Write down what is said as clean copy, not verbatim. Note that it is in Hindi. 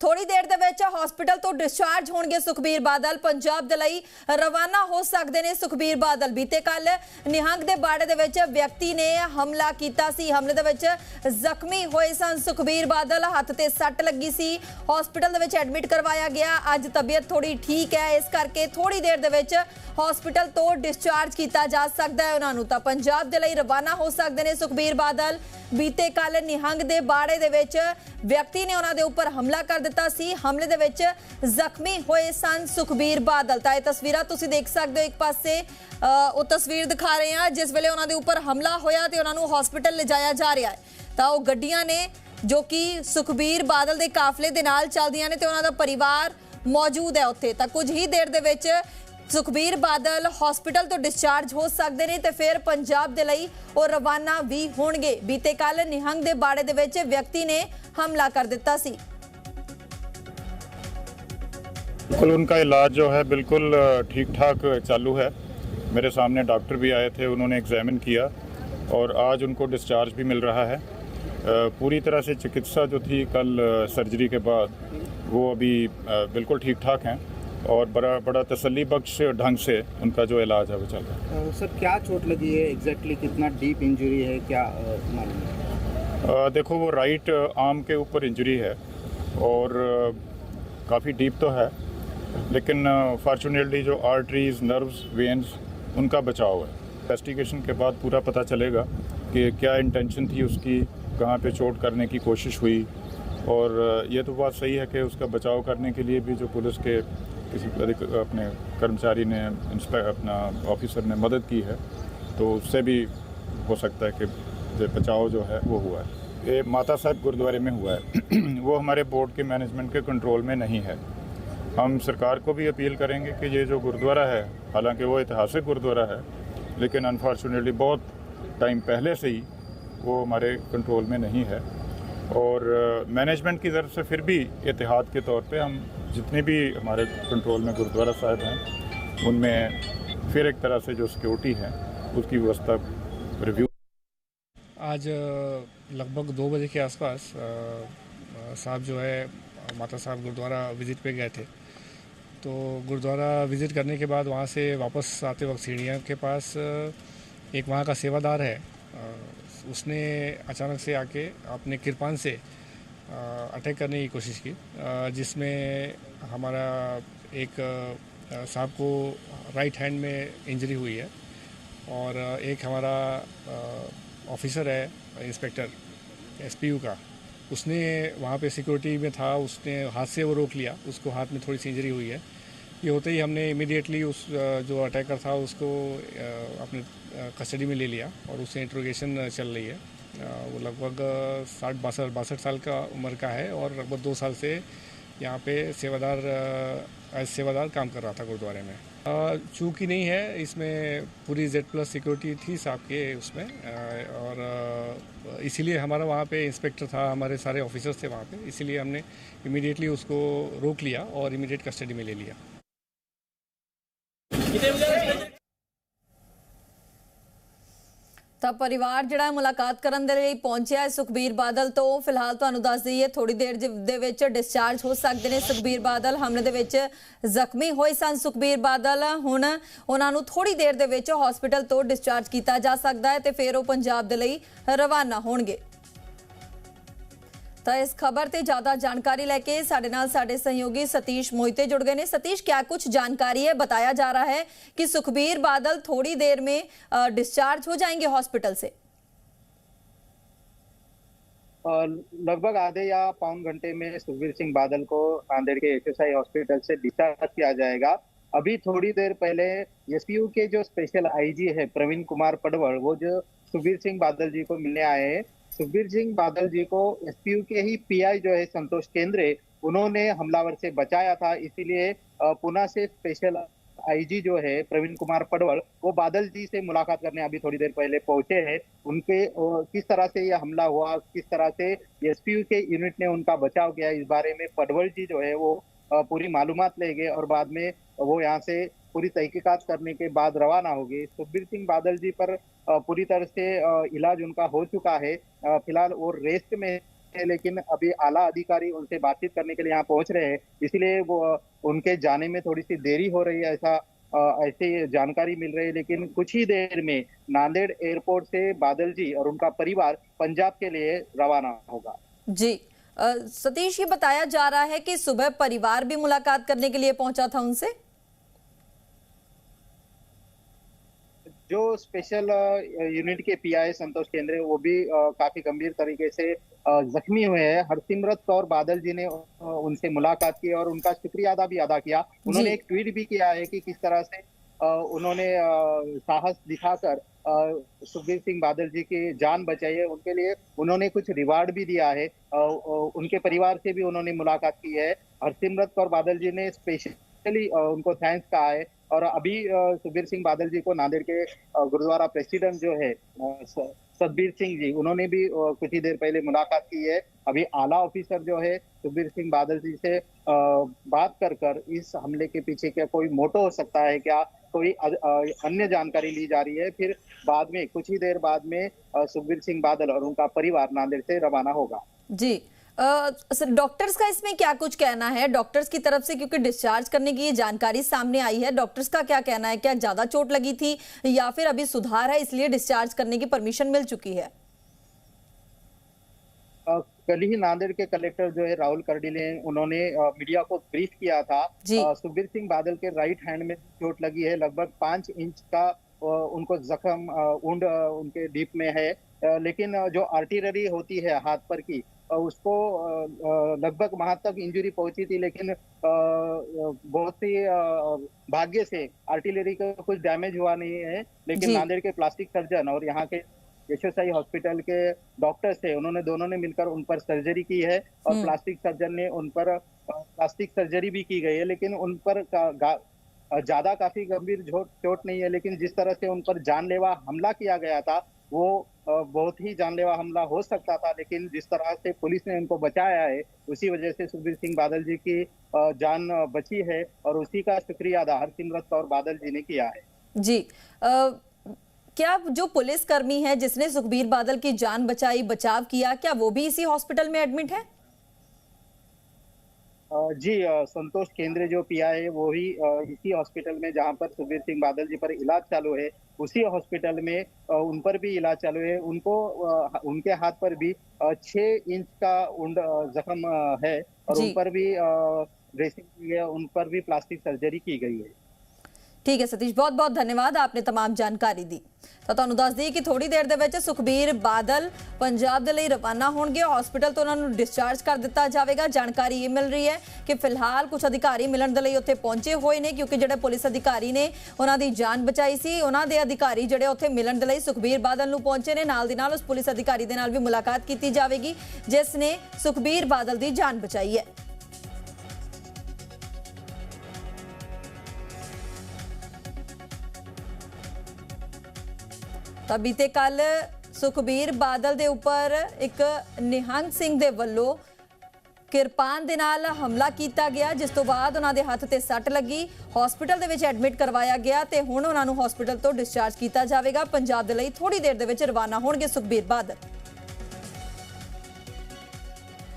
थोड़ी देर दे विच हॉस्पिटल तो डिस्चार्ज होणगे सुखबीर बादल। पंजाब दे लई रवाना हो सकदे ने सुखबीर बादल। बीते कल निहंग दे बाड़े दे विच व्यक्ति ने हमला कीता सी। हमले दे विच जख्मी होए सन सुखबीर बादल। हत्थ ते सट लगी सी, हॉस्पिटल दे विच एडमिट करवाया गया। अज तबीयत थोड़ी ठीक है, इस करके थोड़ी देर दे विच हॉस्पिटल तो डिस्चार्ज किया जा सकता है उन्हां नूं। तां पंजाब दे लई रवाना हो सकदे ने सुखबीर बादल। बीते कल निहंग दे बाड़े दे विच व्यक्ति ने उन्हां दे उपर हमला कर दिता सी। हमले दे विच जख्मी होए सन सुखबीर बादल। तां इह तस्वीरां तुसीं देख सकदे हो। एक पासे ਉਹ तस्वीर दिखा रहे हैं जिस वेले उन्हां दे उपर हमला होया ते उन्हां नूं हॉस्पिटल लिजाया जा रहा है। तां ਉਹ ਗੱਡੀਆਂ ने जो कि सुखबीर बादल दे काफले दे नाल चलदियां ने ते उन्हां दा परिवार मौजूद है उत्थे। तां कुछ ही देर दे विच सुखबीर बादल हॉस्पिटल तो डिस्चार्ज हो सकते हैं तो फिर पंजाब दे लई वो रवाना भी होणगे। बीते कल निहंग दे बाड़े दे विच व्यक्ति ने हमला कर दिता सी। बिल्कुल उनका इलाज जो है बिल्कुल ठीक ठाक चालू है। मेरे सामने डॉक्टर भी आए थे, उन्होंने एग्जामिन किया और आज उनको डिस्चार्ज भी मिल रहा है। पूरी तरह से चिकित्सा जो थी कल सर्जरी के बाद वो अभी बिल्कुल ठीक ठाक हैं और बड़ा तसल्ली बख्श ढंग से उनका जो इलाज है वो चल रहा है। सर क्या चोट लगी है, एग्जैक्टली कितना डीप इंजरी है, क्या मालूम है? देखो वो राइट आर्म के ऊपर इंजरी है और काफ़ी डीप तो है, लेकिन फॉर्चुनेटली जो आर्टरीज, नर्व्स, वेन्स उनका बचाव है। इन्वेस्टिगेशन के बाद पूरा पता चलेगा कि क्या इंटेंशन थी उसकी, कहाँ पे चोट करने की कोशिश हुई। और ये तो बात सही है कि उसका बचाव करने के लिए भी जो पुलिस के किसी अपने कर्मचारी ने, अपना ऑफिसर ने मदद की है, तो उससे भी हो सकता है कि बचाव जो है वो हुआ है। ये माता साहिब गुरुद्वारे में हुआ है वो हमारे बोर्ड के मैनेजमेंट के कंट्रोल में नहीं है। हम सरकार को भी अपील करेंगे कि ये जो गुरुद्वारा है, हालांकि वो ऐतिहासिक गुरुद्वारा है, लेकिन अनफॉर्चुनेटली बहुत टाइम पहले से ही वो हमारे कंट्रोल में नहीं है। और मैनेजमेंट की तरफ से फिर भी एहतियात के तौर पे हम जितने भी हमारे कंट्रोल में गुरुद्वारा साहिब हैं उनमें फिर एक तरह से जो सिक्योरिटी है उसकी व्यवस्था रिव्यू। आज लगभग 2 बजे के आसपास साहब जो है माता साहब गुरुद्वारा विज़िट पे गए थे। तो गुरुद्वारा विज़िट करने के बाद वहाँ से वापस आते वक्त सीढ़ियों के पास एक वहाँ का सेवादार है, उसने अचानक से आके अपने किरपान से अटैक करने की कोशिश की, जिसमें हमारा एक साहब को राइट हैंड में इंजरी हुई है और एक हमारा ऑफिसर है इंस्पेक्टर एसपीयू का, उसने वहाँ पे सिक्योरिटी में था, उसने हाथ से वो रोक लिया, उसको हाथ में थोड़ी सी इंजरी हुई है। ये होते ही हमने इमीडिएटली उस जो अटैकर था उसको अपने कस्टडी में ले लिया और उससे इंट्रोगेशन चल रही है। वो लगभग 62 साल का उम्र का है और लगभग 2 साल से यहाँ पे सेवादार काम कर रहा था गुरुद्वारे में। चूकी नहीं है, इसमें पूरी Z+ सिक्योरिटी थी साहब के उसमें, और इसीलिए हमारा वहाँ पे इंस्पेक्टर था, हमारे सारे ऑफिसर्स थे वहाँ पे, इसीलिए हमने इमीडिएटली उसको रोक लिया और इमीडिएट कस्टडी में ले लिया। ਤਾਂ ਪਰਿਵਾਰ ਜਿਹੜਾ ਮੁਲਾਕਾਤ ਕਰਨ ਦੇ ਲਈ ਪਹੁੰਚਿਆ ਹੈ ਸੁਖਬੀਰ ਬਾਦਲ ਤੋਂ। ਫਿਲਹਾਲ ਤੁਹਾਨੂੰ ਦੱਸ ਦਈਏ ਥੋੜੀ ਦੇਰ ਦੇ ਵਿੱਚ ਡਿਸਚਾਰਜ ਹੋ ਸਕਦੇ ਨੇ ਸੁਖਬੀਰ ਬਾਦਲ। ਹਮਲੇ ਦੇ ਵਿੱਚ ਜ਼ਖਮੀ ਹੋਏ ਸਨ ਸੁਖਬੀਰ ਬਾਦਲ। ਹੁਣ ਉਹਨਾਂ ਨੂੰ ਥੋੜੀ ਦੇਰ ਦੇ ਵਿੱਚ ਹਸਪੀਟਲ ਤੋਂ ਡਿਸਚਾਰਜ ਕੀਤਾ ਜਾ ਸਕਦਾ ਹੈ ਤੇ ਫਿਰ ਉਹ ਪੰਜਾਬ ਦੇ ਲਈ ਰਵਾਨਾ ਹੋਣਗੇ। ਤਾਂ इस खबर से ज़्यादा जानकारी लैके साडे नाल साडे सहयोगी सतीश मोहिते जुड़ गए हैं। सतीश, क्या कुछ जानकारी है? बताया जा रहा है कि सुखबीर बादल थोड़ी देर में डिस्चार्ज हो जाएंगे हॉस्पिटल से। लगभग आधे या पौन घंटे में सुखबीर सिंह बादल को नांदेड़ के HSI हॉस्पिटल से डिस्चार्ज किया जाएगा। अभी थोड़ी देर पहले एसपीयू के जो स्पेशल IG है प्रवीण कुमार पडवल, वो जो सुखबीर सिंह बादल जी को मिलने आए हैं। सुखबीर सिंह बादल जी को एसपीयू के ही PI जो है संतोष केंद्रे, उन्होंने हमलावर से बचाया था, इसीलिए पुणे से स्पेशल IG जो है प्रवीण कुमार पडवल, वो बादल जी से मुलाकात करने अभी थोड़ी देर पहले पहुंचे हैं। उनके किस तरह से यह हमला हुआ, किस तरह से एसपीयू के यूनिट ने उनका बचाव किया, इस बारे में पडवल जी जो है वो पूरी मालूमात लेंगे और बाद में वो यहाँ से पूरी तहकीकात करने के बाद रवाना होगी। सुखबीर सिंह बादल जी पर पूरी तरह से इलाज उनका हो चुका है, फिलहाल वो रेस्ट में हैं, लेकिन अभी आला अधिकारी उनसे बातचीत करने के लिए यहाँ पहुंच रहे हैं, इसलिए वो उनके जाने में थोड़ी सी देरी हो रही है, ऐसी जानकारी मिल रही है। लेकिन कुछ ही देर में नांदेड़ एयरपोर्ट से बादल जी और उनका परिवार पंजाब के लिए रवाना होगा। जी सतीश, ये बताया जा रहा है कि सुबह परिवार भी मुलाकात करने के लिए पहुंचा था उनसे। जो स्पेशल यूनिट के पीआई संतोष केंद्रे वो भी काफी गंभीर तरीके से जख्मी हुए हैं। हरसिमरत कौर बादल जी ने उनसे मुलाकात की और उनका शुक्रिया भी अदा किया। उन्होंने एक ट्वीट भी किया है कि किस तरह से उन्होंने साहस दिखाकर सुखबीर सिंह बादल जी की जान बचाई है। उनके लिए उन्होंने कुछ रिवार्ड भी दिया है। उनके परिवार से भी उन्होंने मुलाकात की है। हरसिमरत कौर बादल जी ने स्पेशली उनको थैंक्स कहा है। और अभी सुखबीर सिंह बादल जी को नांदेड़ के गुरुद्वारा प्रेसिडेंट जो है सतबीर सिंह जी, उन्होंने भी कुछ ही देर पहले मुलाकात की है। अभी आला ऑफिसर जो है सुखबीर सिंह बादल जी से बात कर इस हमले के पीछे क्या कोई मोटो हो सकता है, क्या कोई अन्य जानकारी ली जा रही है। फिर बाद में कुछ ही देर बाद में सुखबीर सिंह बादल और उनका परिवार नांदेड़ से रवाना होगा। जी सर, डॉक्टर्स का इसमें क्या कुछ कहना है डॉक्टर्स की तरफ से, क्योंकि डिस्चार्ज करने की ये जानकारी सामने आई है, डॉक्टर्स का क्या कहना है? क्या ज्यादा चोट लगी थी या फिर अभी सुधार है इसलिए डिस्चार्ज करने की परमिशन मिल चुकी है? कल ही नांदेड़ के कलेक्टर जो है राहुल कर्डिले, उन्होंने मीडिया को ब्रीफ किया था। सुखबीर सिंह बादल के राइट हैंड में चोट लगी है, लगभग 5 इंच का उनको जख्म वुंड उनके डीप में है। लेकिन जो आर्टिलरी होती है हाथ पर की, उसको लगभग वहां तक इंजरी पहुंची थी, लेकिन बहुत सी भाग्य से आर्टिलरी का कुछ डैमेज हुआ नहीं है। लेकिन नांदेड़ के प्लास्टिक सर्जन और यहाँ के यशोसाई हॉस्पिटल के डॉक्टर्स थे, उन्होंने दोनों ने मिलकर उन पर सर्जरी की है और प्लास्टिक सर्जन ने उन पर प्लास्टिक सर्जरी भी की गई है। लेकिन उन पर ज्यादा काफी गंभीर चोट नहीं है। लेकिन जिस तरह से उन पर जानलेवा हमला किया गया था वो बहुत ही जानलेवा हमला हो सकता था, लेकिन जिस तरह से पुलिस ने उनको बचाया है उसी वजह से सुखबीर सिंह बादल जी की जान बची है और उसी का शुक्रिया अदा हरसिमरत कौर बादल जी ने किया है। जी क्या जो पुलिस कर्मी है जिसने सुखबीर बादल की जान बचाई, बचाव किया, क्या वो भी इसी हॉस्पिटल में एडमिट है? जी संतोष केंद्रे जो पीआई है वो ही इसी हॉस्पिटल में, जहां पर सुखबीर सिंह बादल जी पर इलाज चालू है, उसी हॉस्पिटल में उन पर भी इलाज चालू है। उनको उनके हाथ पर भी 6 इंच का जख्म है और उन पर भी ड्रेसिंग की है, उन पर भी प्लास्टिक सर्जरी की गई है। ठीक है सतीश, बहुत बहुत धन्यवाद, आपने तमाम जानकारी दी। तो ਤੁਹਾਨੂੰ ਦੱਸ ਦਈਏ ਕਿ ਥੋੜੀ ਦੇਰ ਦੇ ਵਿੱਚ ਸੁਖਬੀਰ ਬਾਦਲ ਪੰਜਾਬ ਦੇ ਲਈ ਰਵਾਨਾ ਹੋਣਗੇ। ਹਸਪੀਟਲ ਤੋਂ ਉਹਨਾਂ ਨੂੰ ਡਿਸਚਾਰਜ ਕਰ ਦਿੱਤਾ ਜਾਵੇਗਾ। ਜਾਣਕਾਰੀ ਇਹ ਮਿਲ ਰਹੀ ਹੈ ਕਿ ਫਿਲਹਾਲ ਕੁਝ ਅਧਿਕਾਰੀ ਮਿਲਣ ਦੇ ਲਈ ਉੱਥੇ ਪਹੁੰਚੇ ਹੋਏ ਨੇ, ਕਿਉਂਕਿ ਜਿਹੜੇ ਪੁਲਿਸ ਅਧਿਕਾਰੀ ਨੇ ਉਹਨਾਂ ਦੀ ਜਾਨ ਬਚਾਈ ਸੀ, ਉਹਨਾਂ ਦੇ ਅਧਿਕਾਰੀ ਜਿਹੜੇ ਉੱਥੇ ਮਿਲਣ ਦੇ ਲਈ ਸੁਖਬੀਰ ਬਾਦਲ ਨੂੰ ਪਹੁੰਚੇ ਨੇ। ਨਾਲ ਦੀ ਨਾਲ ਉਸ ਪੁਲਿਸ ਅਧਿਕਾਰੀ ਦੇ ਨਾਲ ਵੀ ਮੁਲਾਕਾਤ ਕੀਤੀ ਜਾਵੇਗੀ ਜਿਸ ਨੇ ਸੁਖਬੀਰ ਬਾਦਲ ਦੀ ਜਾਨ ਬਚਾਈ ਹੈ। ਤਾਂ ਬੀਤੇ ਕੱਲ ਸੁਖਬੀਰ ਬਾਦਲ ਦੇ ਉੱਪਰ ਇੱਕ ਨਿਹੰਗ ਸਿੰਘ ਦੇ ਵੱਲੋਂ ਕਿਰਪਾਨ ਦੇ ਨਾਲ ਹਮਲਾ ਕੀਤਾ ਗਿਆ, ਜਿਸ ਤੋਂ ਬਾਅਦ ਉਹਨਾਂ ਦੇ ਹੱਥ ਤੇ ਸੱਟ ਲੱਗੀ, ਹਸਪੀਟਲ ਦੇ ਵਿੱਚ ਐਡਮਿਟ ਕਰਵਾਇਆ ਗਿਆ ਤੇ ਹੁਣ ਉਹਨਾਂ ਨੂੰ ਹਸਪੀਟਲ ਤੋਂ ਡਿਸਚਾਰਜ ਕੀਤਾ ਜਾਵੇਗਾ। ਪੰਜਾਬ ਦੇ ਲਈ ਥੋੜੀ ਦੇਰ ਦੇ ਵਿੱਚ ਰਵਾਨਾ ਹੋਣਗੇ ਸੁਖਬੀਰ ਬਾਦਲ।